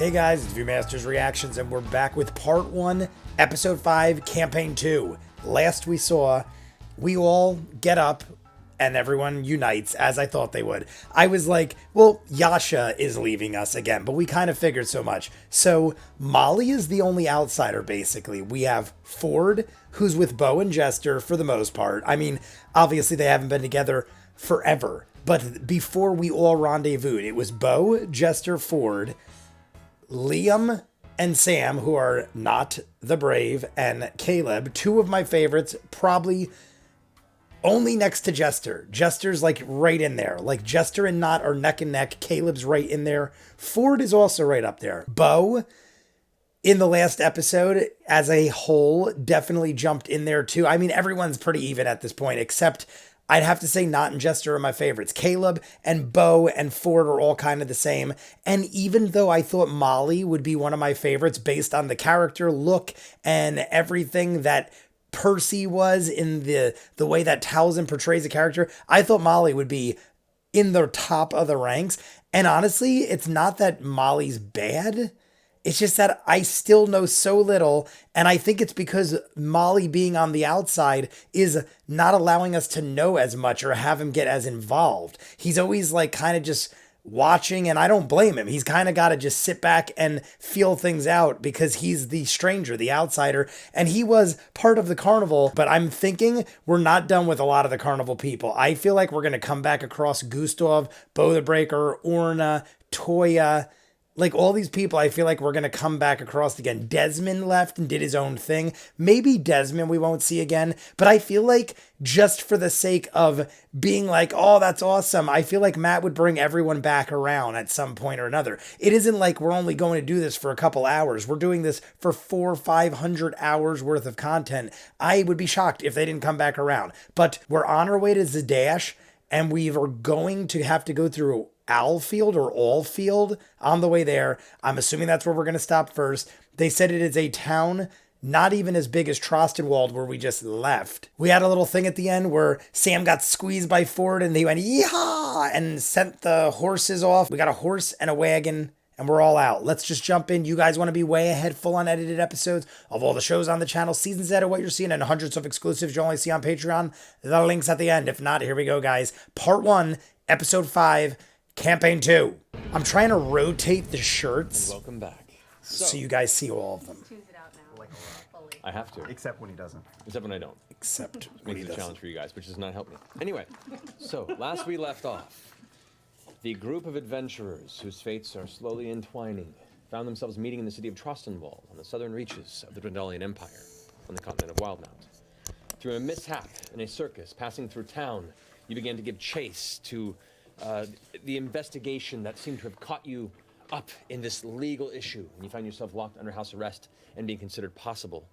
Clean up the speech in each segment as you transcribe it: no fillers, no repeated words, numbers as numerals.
Hey guys, it's ViewMasters Reactions, and we're back with Part 1, Episode 5, Campaign 2. Last we saw, we all get up and everyone unites, as I thought they would. I was like, well, Yasha is leaving us again, but we kind of figured so much. So Molly is the only outsider, basically. We have Ford, who's with Bo and Jester for the most part. I mean, obviously they haven't been together forever, but before we all rendezvoused, it was Bo, Jester, Ford, Liam and Sam, who are not the brave, and Caleb, two of my favorites, probably only next to Jester. Jester's like right in there. Like Jester and Not are neck and neck. Caleb's right in there. Ford is also right up there. Bo, in the last episode, as a whole, definitely jumped in there too. I mean, everyone's pretty even at this point, except I'd have to say Not and Jester are my favorites. Caleb and Bo and Ford are all kind of the same. And even though I thought Molly would be one of my favorites based on the character, look, and everything that Percy was in the way that Tal'dorei portrays a character, I thought Molly would be in the top of the ranks. And honestly, it's not that Molly's bad. It's just that I still know so little, and I think it's because Molly being on the outside is not allowing us to know as much or have him get as involved. He's always like kind of just watching, and I don't blame him. He's kind of got to just sit back and feel things out because he's the stranger, the outsider, and he was part of the carnival. But I'm thinking we're not done with a lot of the carnival people. I feel like we're going to come back across Gustav, Bo the Breaker, Orna, Toya. Like all these people, I feel like we're going to come back across again. Desmond left and did his own thing. Maybe Desmond we won't see again, but I feel like just for the sake of being like, oh, that's awesome, I feel like Matt would bring everyone back around at some point or another. It isn't like we're only going to do this for a couple hours. We're doing this for 400 or 500 hours worth of content. I would be shocked if they didn't come back around. But we're on our way to Zadash, and we are going to have to go through Alfield or Allfield on the way there. I'm assuming that's where we're going to stop first. They said it is a town not even as big as Trostenwald, where we just left. We had a little thing at the end where Sam got squeezed by Ford and they went, yeehaw, and sent the horses off. We got a horse and a wagon and we're all out. Let's just jump in. You guys want to be way ahead, full unedited episodes of all the shows on the channel, seasons ahead of what you're seeing, and hundreds of exclusives you only see on Patreon. The link's at the end. If not, here we go, guys. Part 1, Episode 5, Campaign 2. I'm trying to rotate the shirts. Welcome back. So you guys see all of them. Choose it out now. Fully. I have to. Except when he doesn't. Except when I don't. Except when he Makes it a doesn't. challenge for you guys, which does not help me. Anyway, so last we left off, the group of adventurers whose fates are slowly entwining found themselves meeting in the city of Trostenwald on the southern reaches of the Dwendalian Empire on the continent of Wildmount. Through a mishap in a circus passing through town, you began to give chase to the investigation that seemed to have caught you up in this legal issue, and you find yourself locked under house arrest and being considered possible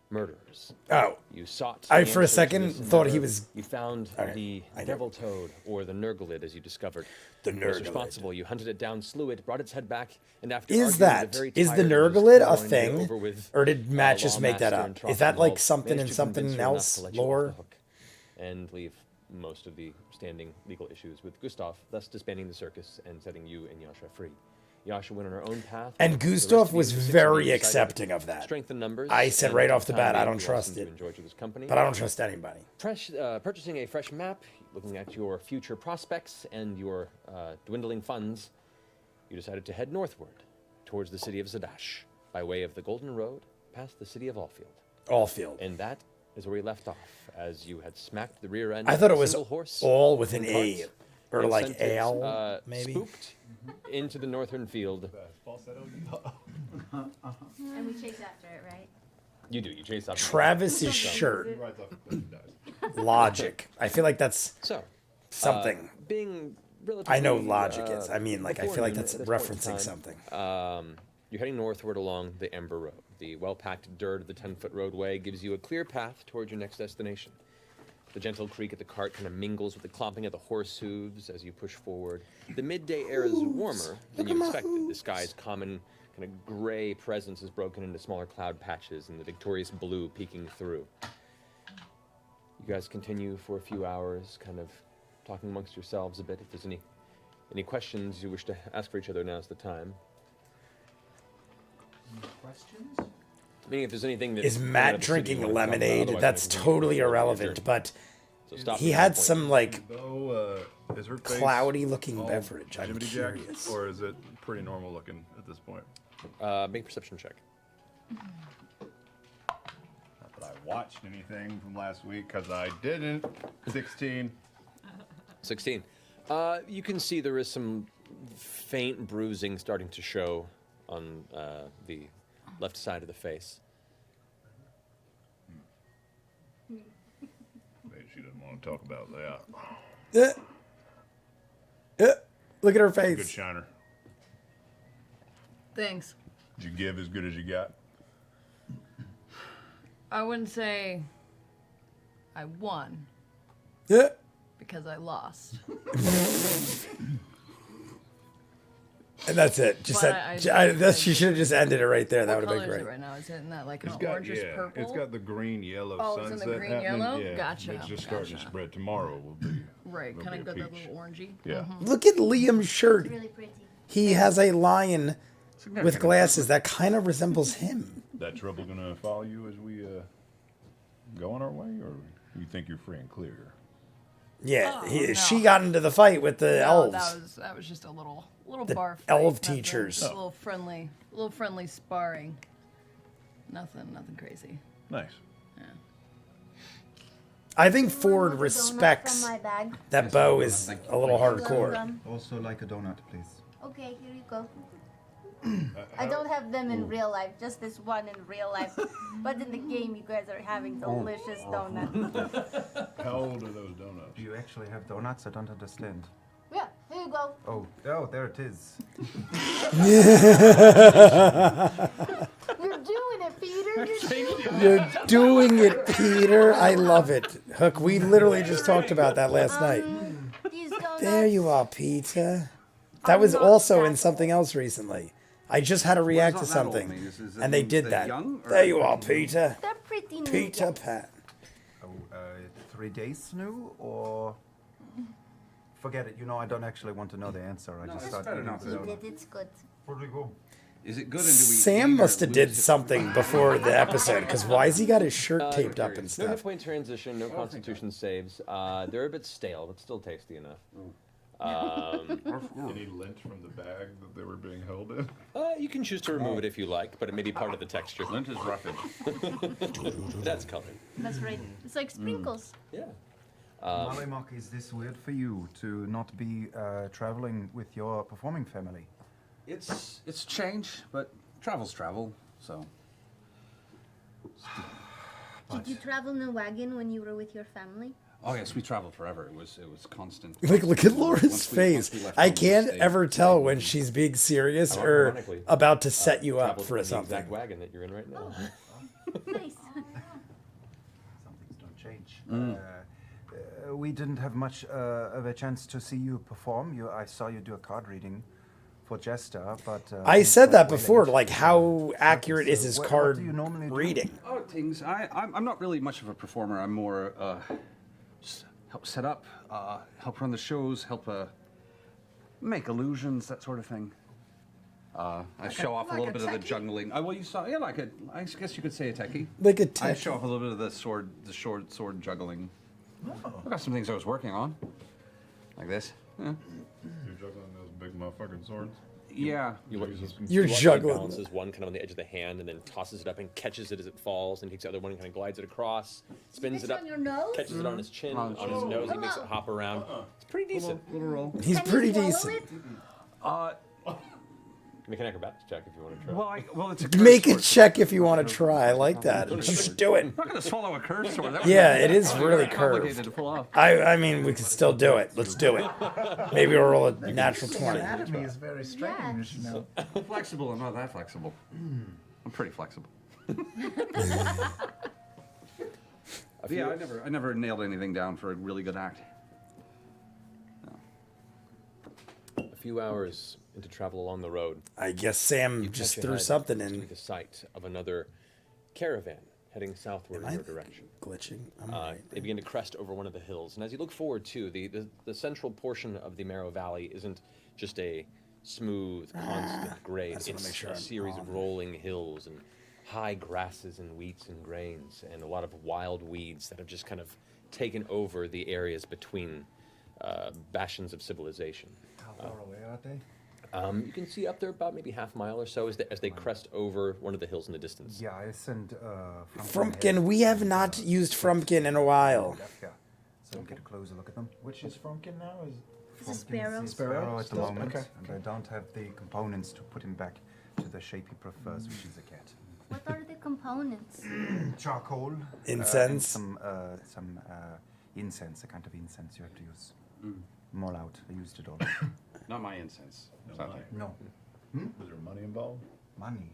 murderers. Oh. You sought. I, the for a answer to second, this thought endeavor. he was... You found All right, the I know. devil toad, or the Nurglid, as you discovered. The Was Nurglid. responsible. You hunted it down, slew it, brought its head back, and after Is arguing with that? a very Is the tired and Nurglid a just going thing? over with, Or did Matt just make that Lawmaster up? in Is that like Trostenwald, something and managed to something convince her enough else? to let you off Lore? the hook and leave most of the standing legal issues with Gustav, thus disbanding the circus and setting you and Yasha free. Yasha went on her own path. And The rest Gustav of you, was the six of very you, decided accepting of that. Strength in numbers. I said and right off the time bat, I being don't too trust awesome it. to enjoy each other's company. But I don't trust anybody. Purchasing a fresh map, looking at your future prospects and your dwindling funds, you decided to head northward towards the city of Zadash by way of the Golden Road past the city of Allfield. Allfield. And that is where we left off, as you had smacked the rear end I of thought a it was single horse all with an and A. cart, Or and like sent it, ale, maybe? spooked into the northern field. And we chase after it, right? You do, you chase up. Travis's shirt. Logic. I feel like that's So, something. being relatively, I know logic is. I mean, like, I feel like before that's noon at this point in referencing time, something. You're heading northward along the Ember Road. The well-packed dirt of the 10-foot roadway gives you a clear path towards your next destination. The gentle creak of the cart kind of mingles with the clomping of the horse hooves as you push forward. The midday air is warmer than you expected. The sky's common kind of gray presence is broken into smaller cloud patches and the victorious blue peeking through. You guys continue for a few hours, kind of talking amongst yourselves a bit. If there's any questions you wish to ask for each other, now's the time. Questions? Meaning, if there's anything that Is Matt drinking lemonade? That's totally irrelevant, but So stop he at had that point. some, like, Though, is her face cloudy-looking all beverage. I'm jibbity jack, curious. or is it pretty normal looking at this point? Make a perception check. Not that I watched anything from last week, because I didn't. 16. 16. You can see there is some faint bruising starting to show on the left side of the face. Maybe she doesn't want to talk about that. Look at her Good face. shiner. Thanks. Did you give as good as you got? I wouldn't say I won Yeah. because I lost. And that's it. Just But she should have just ended it right there. That What would have color been is it great. right now? Is it in that like an It's got, orangish purple? it's got the green yellow Oh, it's in sunset the green happening. yellow? Yeah, Gotcha, It's just starting to gotcha. spread. Tomorrow will be. Right, will kind be of a got that peach. little orangey. Yeah. Look at Liam's shirt. Really pretty. He has a lion with glasses that kind of resembles him. That trouble gonna follow you as we go on our way, or you think you're free and clear? Yeah, no. she got into the fight with the No, elves. that was just a little The bar fight. elf Nothing- teachers. A little friendly sparring. Nothing crazy. Nice. I think Ford Want a donut respects from my bag? that Bo is a little hardcore. Welcome. Also like a donut, please. Okay, here you go. I don't have them in real life, just this one in real life. But in the game, you guys are having delicious donuts. How old are those donuts? Do you actually have donuts? I don't understand. Yeah, here you go. Oh, there it is. You're doing it, Peter. You're doing it, Peter. I love it. Hook, we literally just talked about that last night. These donuts. There you are, Peter. That was also in something else recently. I just had to react to does that all something, mean? Is it and they mean did they're that. young, or There you are, Peter. They're pretty new. Peter yes. Pan. Oh, 3 days new or? Forget it. You know, I don't actually want to know the answer. I No, just it's thought better maybe not the to. You donut. did, it's good. Where'd we go? Is it good? And do we Sam gain or must have did lose it? something before the episode, because why has he got his shirt taped up and No hit stuff? point transition, no constitution saves. They're a bit stale, but still tasty enough. Any lint from the bag that they were being held in? You can choose to remove it if you like, but it may be part of the texture. Lint is roughage. That's colored. That's right. It's like sprinkles. Yeah. Mollymock, is this weird for you to not be traveling with your performing family? It's change, but travel's travel. So Did you travel in a wagon when you were with your family? oh yes, we traveled forever. It was constant. Look at Laura's Once we face. left I home, we can't stayed. ever tell when she's being serious or Ironically, about to set you up traveled for in the exact something. wagon that you're in right now. Nice. Some things don't change. We didn't have much of a chance to see you perform. I saw you do a card reading for Jester, but I it's said that way before. late. Like, how accurate is his What card do you normally do? reading? Oh, things. I'm not really much of a performer. I'm more help set up, help run the shows, help make illusions, that sort of thing. I show off a little bit of the juggling. Well, you saw, yeah, I guess you could say a techie. Like a I tech. show off a little bit of the sword juggling. I got some things I was working on, like this. Yeah. You're juggling those big motherfucking swords? Yeah. You watch, You're you watch juggling. He balances one kind of on the edge of the hand and then tosses it up and catches it as it falls and takes the other one and kind of glides it across, spins This it up, on your nose? catches it on his chin, On his on his chin. nose, he makes it hop around. It's pretty decent. Little roll. He's Can you pretty swallow decent. it? Make an acrobatics check if you want to try. Well, it's a Make a curse check if you want to try. I like that. Just do it. I'm not gonna swallow a curse sword. That Yeah, it is would be really very complicated curved. to pull off. I mean, we can still do it. Let's do it. Maybe we'll roll a natural 20. Anatomy is very strange. You know. I'm flexible. I'm not that flexible. I'm pretty flexible. Yeah, I never nailed anything down for a really good act. A few hours into travel along the road, I guess Sam you just catch threw ahead something to in. the sight of another caravan heading southward in Am I your direction. glitching? I'm right. They begin to crest over one of the hills, and as you look forward too, the central portion of the Marrow Valley isn't just a smooth, constant grade. just wanna It's make sure a I'm series of rolling hills and high grasses and wheats and grains, and a lot of wild weeds that have just kind of taken over the areas between bastions of civilization. How far away are they? You can see up there about maybe half a mile or so as they crest over one of the hills in the distance. Yeah, I send Frumpkin, we have not used Frumpkin in a while. Yeah, so get a closer look at them. Which is Frumpkin now? Is It's a sparrow. Sparrow at the Still- moment, okay. and I don't have the components to put him back to the shape he prefers, which is a cat. What are the components? Charcoal, Incense? and some incense, a kind of incense you have to use. More out. I used it all. Not my incense. Sadly. No Was there money involved? money.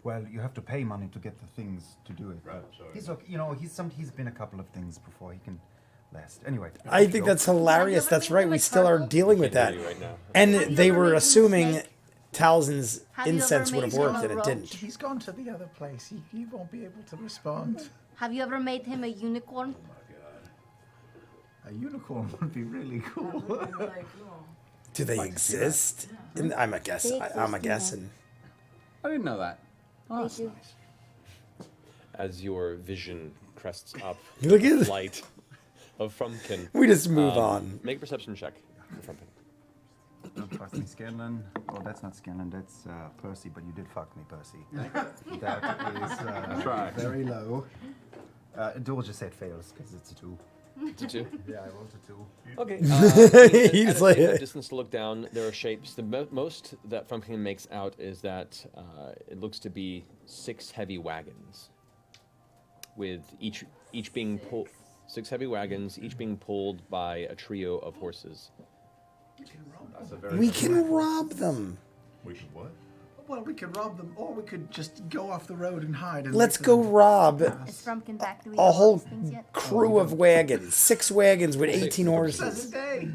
Well, you have to pay money to get the things to do it. Right, but so- he's okay. You know, he's been a couple of things before he can last. Anyway. I think that's hilarious. That's right. We still are dealing with that. Right now. And Have you they ever were made a assuming mistake? Talzin's Have you ever incense would made have worked, him and a it didn't. He's gone to the other place. He won't be able to respond. Have you ever made him a unicorn? A unicorn would be really cool. Do they exist? I'm a guess. They I'm a exist, guessing. I didn't know that. Oh, They that's do. nice. As your vision crests up Look at the it. light of Frumpkin. We just move on. Make a perception check for Frumpkin. Don't fuck me, Scanlan. Oh, that's not Scanlan. That's Percy. But you did fuck me, Percy. That is Try. very low. Dole just said fails because it's a 2. It's a 2. Yeah, I rolled a 2. Okay. He's at a like- safe distance to look down, there are shapes. The most that Frumpkin makes out is that it looks to be 6 heavy wagons, with each being pulled. 6 heavy wagons, each being pulled by a trio of horses. That's a very We can rob them. We should what? Well, we could rob them, or we could just go off the road and hide. And Let's wait for go them. rob Is Frumpkin back? Do we a know all whole these things yet? crew of wagons. 6 wagons with 18 horses. Pleasant day.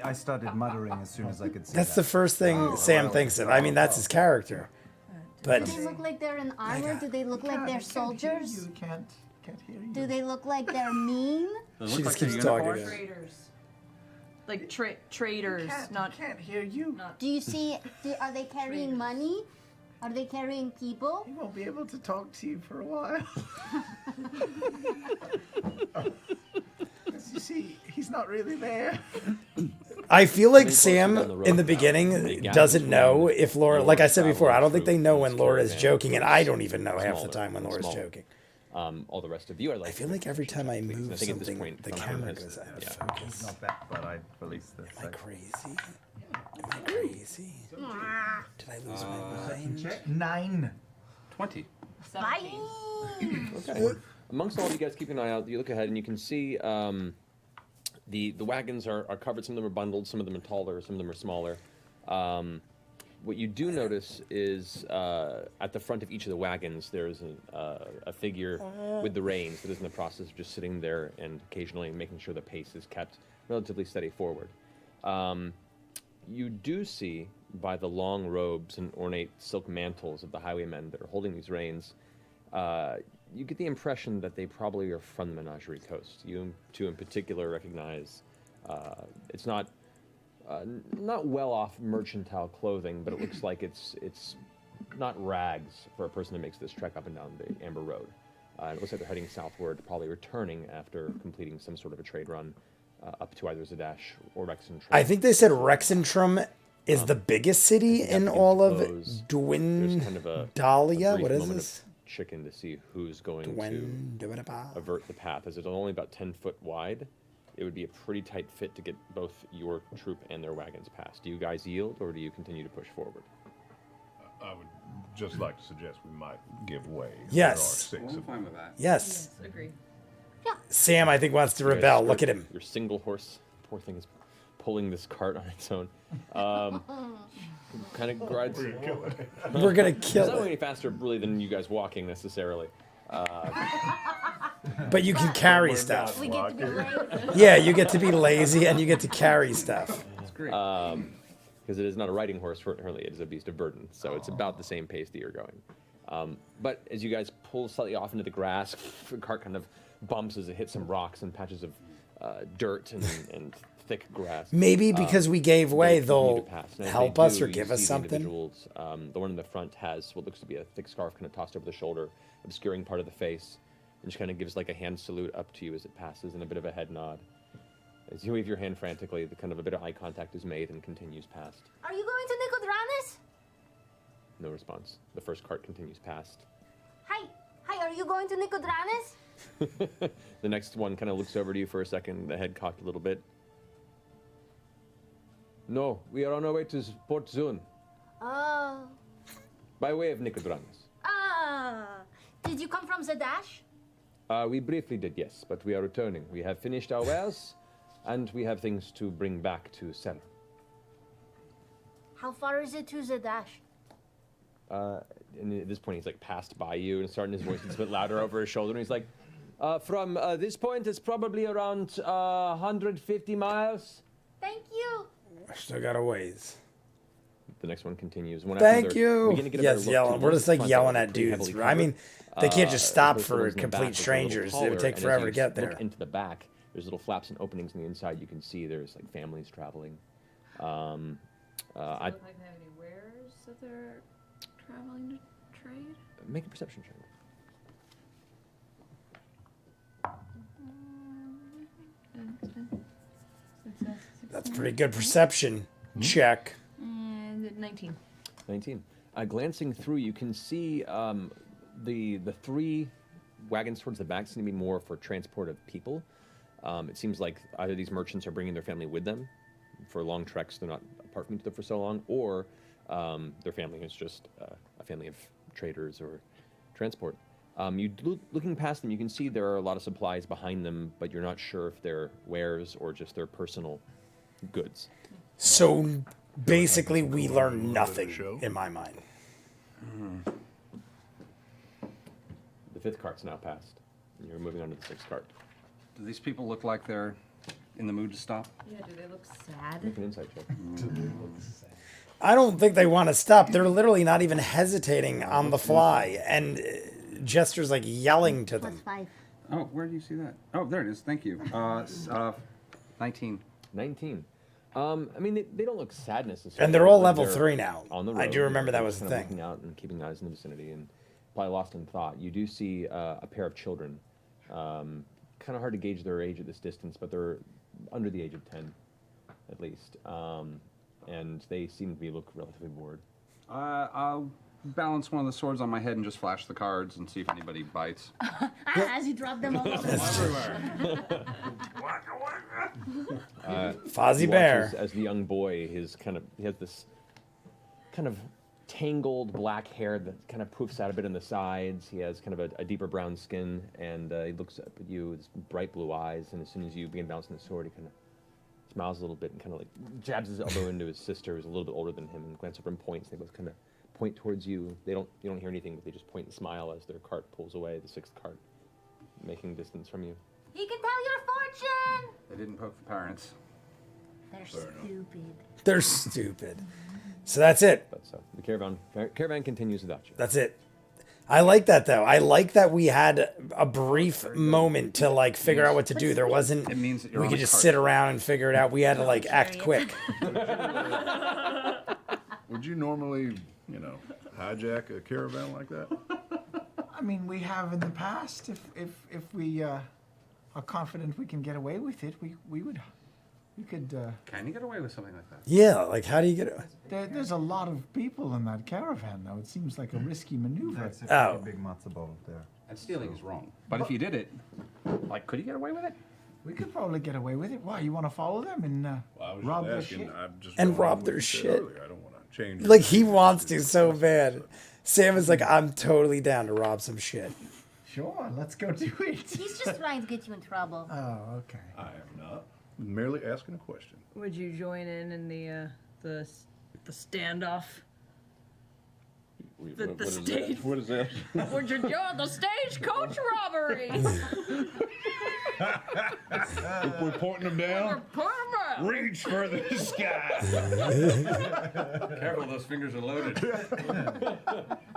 I started muttering as soon as I could see That's the that. first thing Sam thinks of. I mean, that's his character. But Do they look like they're in armor? Do they look like they're soldiers? You can't hear you. Do they look like they're mean? she just keeps talking. Traders. Like traders, not. Can't hear you. Do you see? Are they carrying money? Are they carrying people? He won't be able to talk to you for a while. As you see, he's not really there. I feel like Getting Sam closer down the in the road now, beginning the gap doesn't between know if Laura, like I said Laura before, I don't think they traveling know through when this Laura is caravan joking, and I don't even know half the smaller time when and Laura's smaller. joking. All the rest of you are like. I feel like every time I please. move I think at this something, point, the Frumpkin camera has- goes out of yeah. focus. Not that, but I released this. Am I crazy? Am I crazy? Did I lose my mind? Check 9. 20. Bye. Okay. Amongst all of you guys, keep an eye out. You look ahead and you can see the wagons are covered. Some of them are bundled. Some of them are taller. Some of them are smaller. What you do notice is at the front of each of the wagons, there's a figure with the reins that is in the process of just sitting there and occasionally making sure the pace is kept relatively steady forward. You do see by the long robes and ornate silk mantles of the highwaymen that are holding these reins, you get the impression that they probably are from the Menagerie Coast. You two in particular recognize it's not well-off mercantile clothing, but it looks like it's not rags for a person who makes this trek up and down the Amber Road. It looks like they're heading southward, probably returning after completing some sort of a trade run up to either Zadash or Rexentrum. I think they said Rexentrum is the biggest city in all of There's kind of a Dahlia. brief What is moment this? of chicken to see who's going to Dwindaba. avert the path, as it's only about 10 foot wide. It would be a pretty tight fit to get both your troop and their wagons past. Do you guys yield, or do you continue to push forward? I would just like to suggest we might give way. Yes. There are 6 I'm of fine with that. Yes. Agree. Sam, I think, wants to You guys rebel. start Look at him. Your single horse, poor thing, is pulling this cart on its own. Kind of grides. We're gonna kill it. We're going to It's kill not going it. any faster, really, than you guys walking necessarily. But you can carry stuff. We get to be late. Yeah, you get to be lazy and you get to carry stuff. That's great. Because it is not a riding horse, currently, it is a beast of burden. So it's about the same pace that you're going. But as you guys pull slightly off into the grass, the cart kind of bumps as it hits some rocks and patches of dirt and thick grass. Maybe because we gave way, they continue they'll to pass. And as help they us do, or you give see us the something. individuals, the one in the front has what looks to be a thick scarf kind of tossed over the shoulder, obscuring part of the face, and just kind of gives like a hand salute up to you as it passes and a bit of a head nod. As you wave your hand frantically, the kind of a bit of eye contact is made and continues past. Are you going to Nicodranas? No response. The first cart continues past. Hi, are you going to Nicodranas? The next one kind of looks over to you for a second, the head cocked a little bit. No, we are on our way to Port Zun, Oh. by way of Nicodranas. Did you come from Zadash? We briefly did, yes, but we are returning. We have finished our wares, and we have things to bring back to sell. How far is it to Zadash? And at this point, he's like passed by you and starting his voice gets a bit louder over his shoulder, and he's like, from this point, it's probably around 150 miles. Thank you. I still got a ways. The next one continues. One Thank after you. begin to get a better Yes, look yelling. to We're the just like front yelling that at are pretty dudes. heavily I mean, covered. they can't just stop opposed to the for ones in the back, complete which are a little strangers. It taller, would take and as forever you to get look there. into the back, there's little flaps and openings on the inside. You can see there's like families traveling. Does it look like they have any wares that they're traveling to trade? Make a perception check. That's pretty good perception. Check. And 19. 19. Glancing through, you can see the three wagons towards the back seem to be more for transport of people. It seems like either these merchants are bringing their family with them for long treks, they're not apart from each other for so long, or their family is just a family of traders or transport. Looking past them, you can see there are a lot of supplies behind them, but you're not sure if they're wares or just their personal goods. So basically, we learn nothing in my mind. The fifth cart's now passed, and you're moving on to the sixth cart. Do these people look like they're in the mood to stop? Yeah, do they look sad? Make an insight check. I don't think they want to stop. They're literally not even hesitating on the fly, and Jester's like yelling to them. +5. Oh, where do you see that? Oh, there it is. Thank you. 19. 19. I mean, they don't look sad necessarily. And they're all but level they're 3 now. On the I road, do remember that they're was the kind of thing. Looking out and keeping eyes in the vicinity, and probably lost in thought. You do see a pair of children. Kind of hard to gauge their age at this distance, but they're under the age of 10, at least. And they seem to look relatively bored. I'll balance one of the swords on my head and just flash the cards and see if anybody bites. As you drop them all over. Fozzie You Bear. watch as the young boy, he has this kind of tangled black hair that kind of poofs out a bit on the sides. He has kind of a deeper brown skin, and he looks up at you with bright blue eyes. And as soon as you begin bouncing the sword, he kind of smiles a little bit and kind of like jabs his elbow into his sister, who's a little bit older than him, and glances over and points. They both kind of point towards you. You don't hear anything, but they just point and smile as their cart pulls away, the sixth cart, making distance from you. He can tell your fortune. They didn't poke the parents. They're stupid. They're stupid. So that's it. But so the caravan continues without you. That's it. I like that though. I like that we had a brief moment to like figure out what to do. There wasn't. It means that you're we on could a just cart. sit around and figure it out. We had to like act quick. Would you normally, hijack a caravan like that? I mean, we have in the past. If we are confident we can get away with it, we could. Can you get away with something like that? Yeah, like how do you get it? There's a lot of people in that caravan, though. It seems like a risky maneuver. That's a Oh. pretty big matzo ball there. And stealing is wrong. But if you did it, like, could you get away with it? We could probably get away with it. Why? You want to follow them and Well, I was rob their just asking. shit? I'm just And going rob on what their you said shit. earlier. I don't want to change. Like he wants to so bad. Sam is like, I'm totally down to rob some shit. Sure, let's go do it. He's just trying to get you in trouble. Oh, okay. I am not. Merely asking a question. Would you join in the standoff? The stage. What is that? Would you join the stagecoach robbery? If we're pointing them down, reach for the sky. Careful, those fingers are loaded.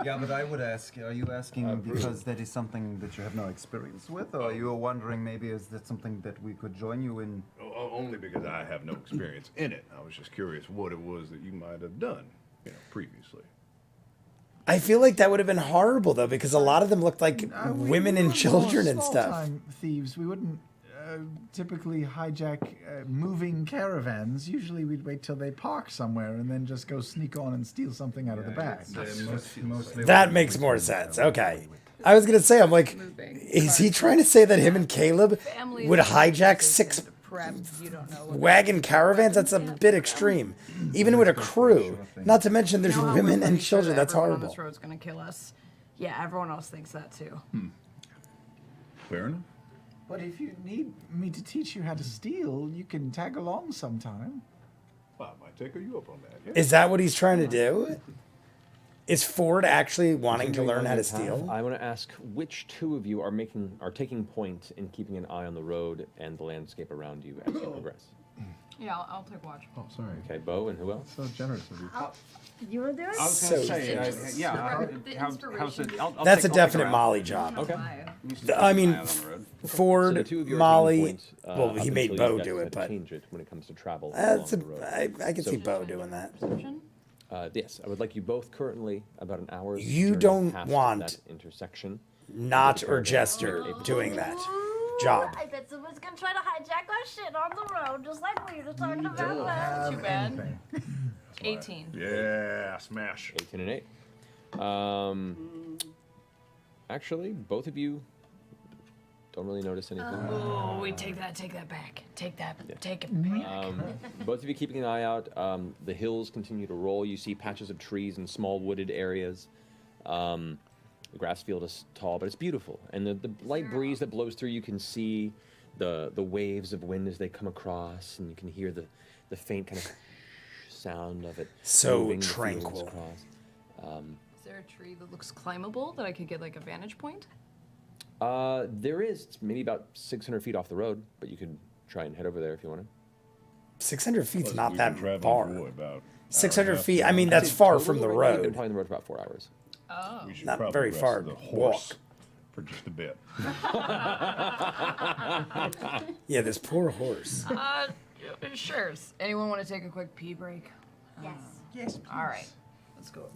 Yeah, but I would ask, are you asking because that is something that you have no experience with, or are you wondering maybe is that something that we could join you in? Only because I have no experience in it. I was just curious what it was that you might have done, previously. I feel like that would have been horrible though, because a lot of them looked like women and children and stuff. Small-time thieves. We wouldn't typically hijack moving caravans. Usually we'd wait till they park somewhere and then just go sneak on and steal something out of the back. That makes more sense. Okay. I was gonna say, I'm like, is he trying to say that him and Caleb would hijack 6 You don't know what wagon caravans? That's a bit extreme. Even with a crew. Not to mention there's women and children. That's everyone on horrible. this road's gonna kill us. Yeah, everyone else thinks that too. Fair enough. But if you need me to teach you how to steal, you can tag along sometime. Well, I might take you up on that. Yeah. Is that what he's trying to do? Is Ford actually wanting to learn how to steal? I want to ask which two of you are taking point in keeping an eye on the road and the landscape around you as you progress. Yeah, I'll take watch. Oh, sorry. Okay, Bo and who else? So generous of you. You will do it? I was So- going to say, The how's it? I'll That's a take definite around. Molly job. Okay. I mean, Eye out on the road. So Ford, the two of you are Molly. taking point, Well, up he made until you Bo guys do it, decide to but change it when it comes to travel that's along the road. I can So- see Bo doing that. Perception? Yes, I would like you both currently about an hour's You journey don't past want that intersection. Not or Jester doing that job. I bet someone's gonna try to hijack our shit on the road, just like we were talking about last. Too bad. 18. Yeah, smash. 18 and 8. Actually, both of you don't really notice anything. Oh, we take that back. Take that, Yeah. take it back. Both of you keeping an eye out. The hills continue to roll. You see patches of trees and small wooded areas. The grass field is tall, but it's beautiful. And the light breeze that blows through, you can see the waves of wind as they come across, and you can hear the faint kind of sound of it. So moving the fields tranquil. across. Is there a tree that looks climbable that I could get like a vantage point? There is. It's maybe about 600 feet off the road, but you could try and head over there if you want to. 600 feet's Plus, not we've that been traveling far. for what, about 600 feet. I mean, that's far from the You've been road. probably on the road for about 4 hours. Oh. We should Not probably very rest far the to horse walk. for just a bit. Yeah, this poor horse. Sure. Anyone want to take a quick pee break? Yes. Yes, All right. Let's go.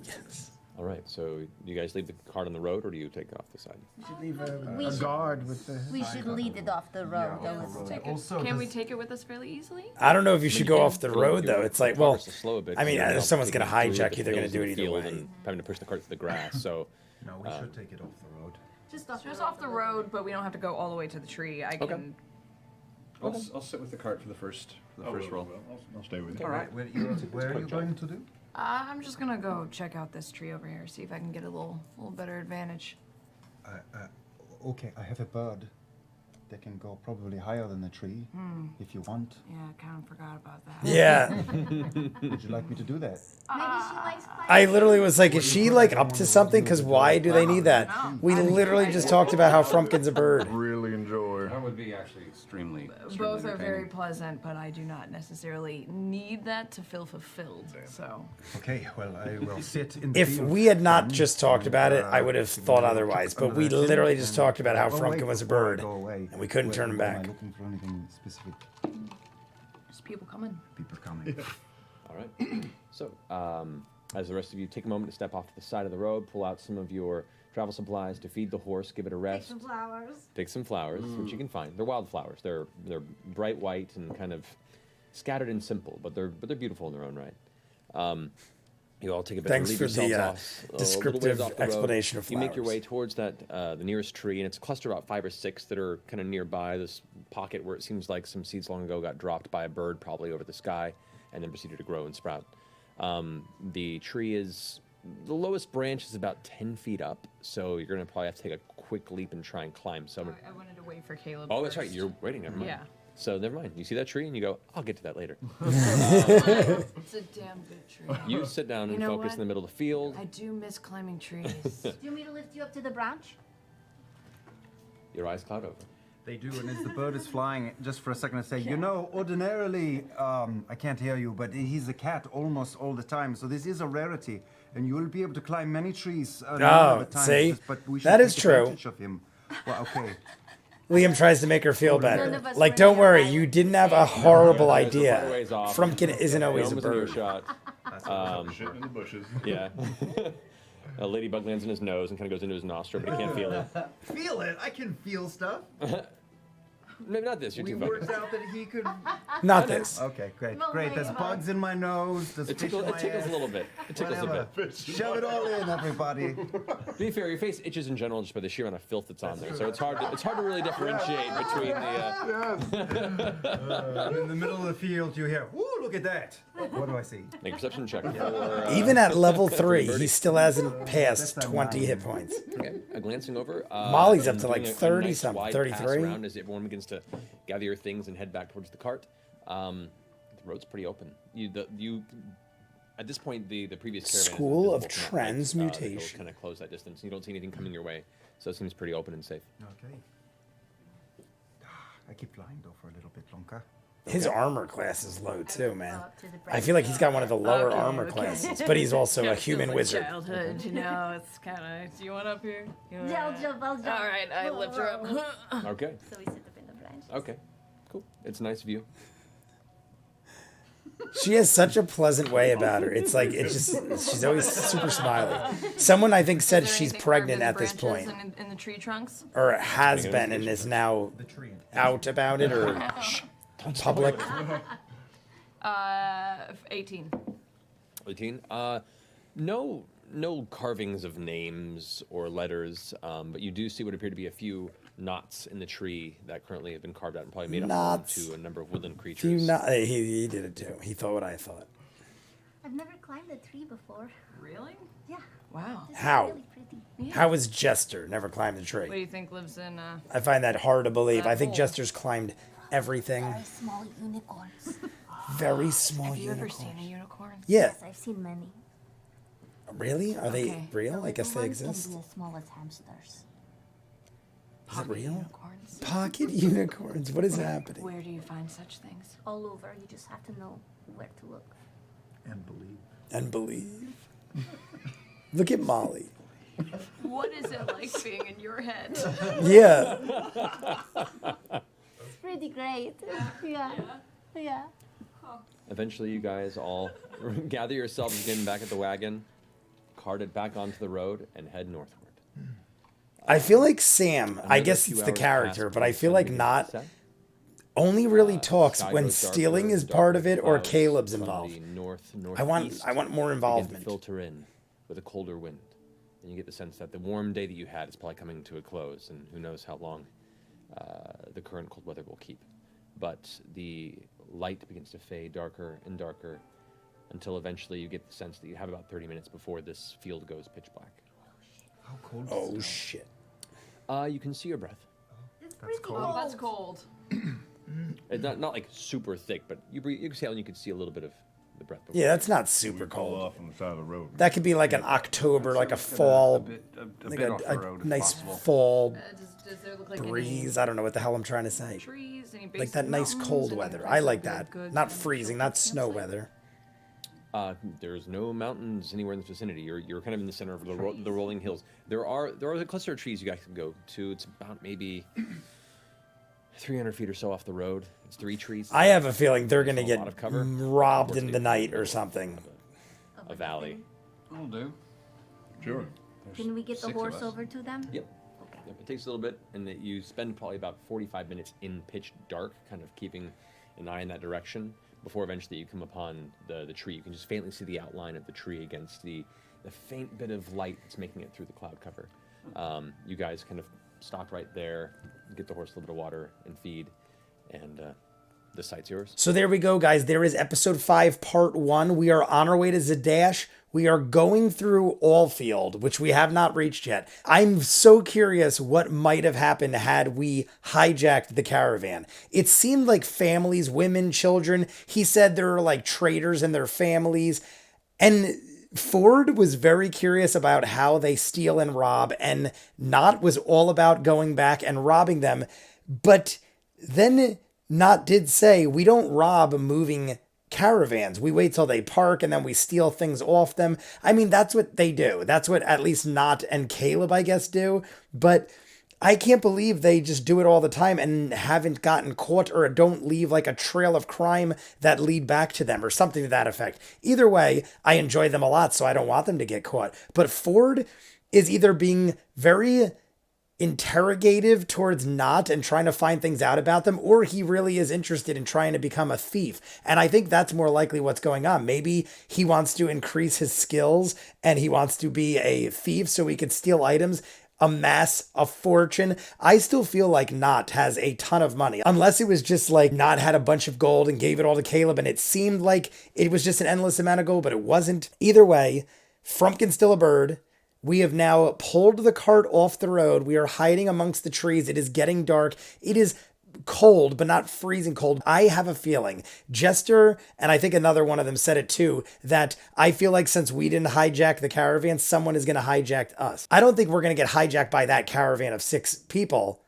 All right, so do you guys leave the cart on the road, or do you take it off the side? We should leave a We should- guard with the. We should lead it off the road. Yeah, though. off the road. Take it. Also, Can we this- take it with us fairly easily? I don't know if you should go off the road though. It's like, well, Progress is slow a bit, I mean, 'cause you're if someone's taking gonna it through hijack the you, they're gonna hills do and it either field way. and having to push the cart through the grass. So No, we should take it off the road. Just off Just off the road, but we don't have to go all the way to the tree. I can. I'll sit with the cart for the first roll. I'll stay with you. All right. Where are you going to do? I'm just gonna go check out this tree over here, see if I can get a little better advantage. Okay, I have a bird that can go probably higher than the tree, if you want. Yeah, I kind of forgot about that. Yeah. Would you like me to do that? Maybe she likes I literally was like, is she like up to something? Because why do they need that? We literally just talked about how Frumpkin's a bird. Really enjoy. That would be actually extremely Both are very entertaining. pleasant, but I do not necessarily need that to feel fulfilled. So Okay, well, I will sit in the If field we had not then, just talked about it, and, I would have thought otherwise. But we literally just talked about how Frumpkin was a bird, and we couldn't turn him Am I back. looking for anything specific? just people coming. People coming. all right. So as the rest of you take a moment to step off to the side of the road, pull out some of your travel supplies to feed the horse, give it a Take rest. some flowers. Take some flowers, which you can find. They're wildflowers. They're bright white and kind of scattered and simple, but they're beautiful in their own right. You all take a bit Thanks to for leave the, yourselves off, a little descriptive ways off the road. explanation of You make your flowers. way towards that the nearest tree, and it's a cluster of about 5 or 6 that are kind of nearby. This pocket where it seems like some seeds long ago got dropped by a bird, probably over the sky, and then proceeded to grow and sprout. The tree is the lowest branch is about 10 feet up, so you're gonna probably have to take a quick leap and try and climb some. I wanted to wait for Caleb. Oh, that's right. first. You're waiting. Never mind. Yeah. So never mind. You see that tree and you go, I'll get to that later. It's a damn good tree. You sit down and know focus what? in the middle of the field. I do miss climbing trees. Do you want me to lift you up to the branch? Your eyes cloud over. They do, and as the bird is flying, just for a second, I say, you know, ordinarily, I can't hear you, but he's a cat almost all the time, so this is a rarity, and you will be able to climb many trees. Oh, see? But we should That is take true. advantage of him. Well, okay. Liam tries to make her feel None better. of us Like, were don't near worry, island you the didn't have a same. horrible Quite a idea. ways off. Frumpkin isn't always a Almost in bird. earshot. Shit in the bushes. Yeah. A ladybug lands in his nose and kind of goes into his nostril, but he can't feel it. Feel it. I can feel stuff. Maybe not this. You're We too worked focused. out that he could. Not this. Okay, great, Oh great. my There's God. bugs in my nose. There's It fish tickles, in it my tickles ass. a little bit. It tickles Whatever. a bit. Shove it all in, everybody. To be fair, your face itches in general just by the sheer amount of filth that's on there, so it's hard to really differentiate between the. I'm in the middle of the field. You hear? Woo! Look at that. What do I see? Make a perception check for. Even at level 3, birdie. he still hasn't passed That's a 20 nine. hit points. Okay, glancing over. Molly's up and to like doing a 30 nice something, wide 33. pass around as everyone begins to gather your things and head back towards the cart. The road's pretty open. You at this point the previous caravan School is of visible from that height. Transmutation. Kind of close that distance. You don't see anything coming your way, so it seems pretty open and safe. Okay. I keep flying though for a little bit longer. His armor class is low too, man. Up to the I branch. feel like he's got one of the lower Okay, armor okay. classes, but he's also a Feels human like wizard. Childhood, you know, it's kind of. Do you want up here? Yeah, I'll jump, I'll jump. All right, I lift her up. Okay. So we sit up in the branch. Okay. Cool. It's a nice view. She has such a pleasant way about her. It's like, she's always super smiley. Someone I think said Is there she's anything pregnant carved in at this the point, branches and in the tree trunks? or has been and is now The tree. out about it, or public. 18. 18. No carvings of names or letters, but you do see what appear to be a few knots in the tree that currently have been carved out and probably made a home Knots. to a number of woodland creatures. Do you not? He did it too. He thought what I thought. I've never climbed a tree before. Really? Yeah. Wow. This How? is really pretty. Yeah. How is Jester? Never climbed a What do tree. you think lives in? I find that hard to believe. I think hole. Jester's climbed everything. Very small unicorns. Very small Have you ever unicorns. seen a unicorn? Yeah. Yes, I've seen many. Really? Are they Okay. real? I The guess they ones can exist. be as small as hamsters. Is it real? Unicorns. Pocket unicorns. What is happening? Where do you find such things? All over. You just have to know where to look. And believe. And believe. Look at Molly. What is it like being in your head? Yeah. It's pretty great. Yeah. Yeah. Eventually, you guys all gather yourselves again back at the wagon, cart it back onto the road, and head northward. I feel like Sam, I Another guess few it's the hours character, pass but I before feel sun like begins not to set. only really talks Sky when goes darker stealing and is darker part of it or clouds Caleb's from involved. the north, I want northeast more begin to involvement. filter in with a colder wind, and you get the sense that the warm day that you had is probably coming to a close, and who knows how long the current cold weather will keep. But the light begins to fade darker and darker until eventually you get the sense that you have about 30 minutes before this field goes pitch black. How cold is Oh it? shit. You can see your breath. It's pretty cold. cold. Oh, that's cold. It's not like super thick, but you exhale and you can see a little bit of the breath. Before. Yeah, that's not super Call cold. off on the side of the road. That could be like an October, like a fall, A bit like off the road, if nice possible. fall Does there look like breeze. I don't know what the hell I'm trying to say. any trees? Any Like basic that nice mountains, cold any weather. place I that like would be a that. good Not kind of freezing, not snow campsite? weather. There's no mountains anywhere in the vicinity. You're kind of in the center of the rolling hills. There are a cluster of trees you guys can go to. It's about maybe 300 feet or so off the road. It's 3 trees. I have a feeling they're going to A get lot of cover. robbed in Unfortunately, the night it's or something. a valley. That'll do. Sure. Can we get the 6 of horse us. over to them? Yep. Okay. Yep. It takes a little bit, and that you spend probably about 45 minutes in pitch dark, kind of keeping an eye in that direction before eventually you come upon the tree. You can just faintly see the outline of the tree against the faint bit of light that's making it through the cloud cover. You guys kind of stop right there, get the horse a little bit of water and feed, and the site's yours. So there we go, guys. There is episode 5, part 1. We are on our way to Zadash. We are going through Allfield, which we have not reached yet. I'm so curious what might have happened had we hijacked the caravan. It seemed like families, women, children. He said there are like traitors in their families. And Ford was very curious about how they steal and rob, and Not was all about going back and robbing them. But then Not did say, we don't rob moving caravans. We wait till they park and then we steal things off them. I mean, that's what they do. That's what at least Not and Caleb, I guess, do. But I can't believe they just do it all the time and haven't gotten caught or don't leave like a trail of crime that lead back to them or something to that effect. Either way, I enjoy them a lot, so I don't want them to get caught. But Ford is either being very interrogative towards Not and trying to find things out about them, or he really is interested in trying to become a thief. And I think that's more likely what's going on. Maybe he wants to increase his skills and he wants to be a thief so he could steal items, amass a fortune. I still feel like Not has a ton of money, unless it was just like Not had a bunch of gold and gave it all to Caleb and it seemed like it was just an endless amount of gold, but it wasn't. Either way, Frumpkin's still a bird. We have now pulled the cart off the road. We are hiding amongst the trees. It is getting dark. It is cold, but not freezing cold. I have a feeling, Jester, and I think another one of them said it too, that I feel like since we didn't hijack the caravan, someone is going to hijack us. I don't think we're going to get hijacked by that caravan of 6 people,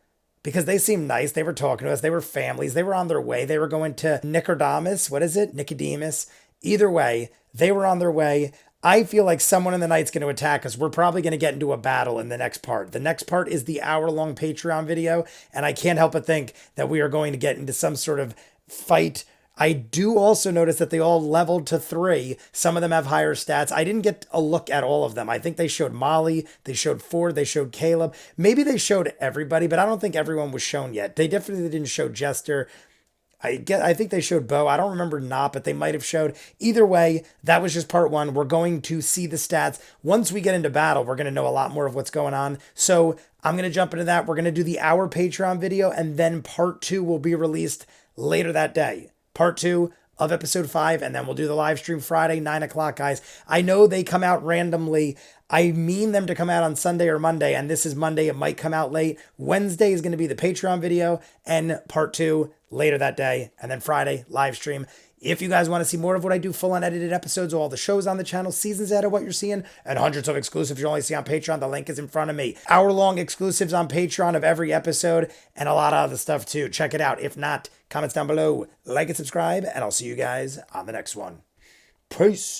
because they seemed nice. They were talking to us. They were families. They were on their way. They were going to Nicodemus. What is it? Nicodemus. Either way, they were on their way. I feel like someone in the night's going to attack us. We're probably going to get into a battle in the next part. The next part is the hour-long Patreon video, and I can't help but think that we are going to get into some sort of fight. I do also notice that they all leveled to 3. Some of them have higher stats. I didn't get a look at all of them. I think they showed Molly, they showed Ford, they showed Caleb. Maybe they showed everybody, but I don't think everyone was shown yet. They definitely didn't show Jester. I think they showed Bo. I don't remember Not, but they might have showed. Either way, that was just part 1. We're going to see the stats. Once we get into battle, we're going to know a lot more of what's going on. So I'm going to jump into that. We're going to do the hour Patreon video, and then part 2 will be released later that day. Part 2 of episode 5, and then we'll do the live stream Friday, 9 o'clock, guys. I know they come out randomly. I mean them to come out on Sunday or Monday, and this is Monday. It might come out late. Wednesday is going to be the Patreon video, and part 2 later that day, and then Friday, live stream. If you guys want to see more of what I do, full unedited episodes of all the shows on the channel, seasons ahead of what you're seeing, and hundreds of exclusives you only see on Patreon, the link is in front of me. Hour-long exclusives on Patreon of every episode, and a lot of other stuff too. Check it out. If not, comments down below, like and subscribe, and I'll see you guys on the next one. Peace.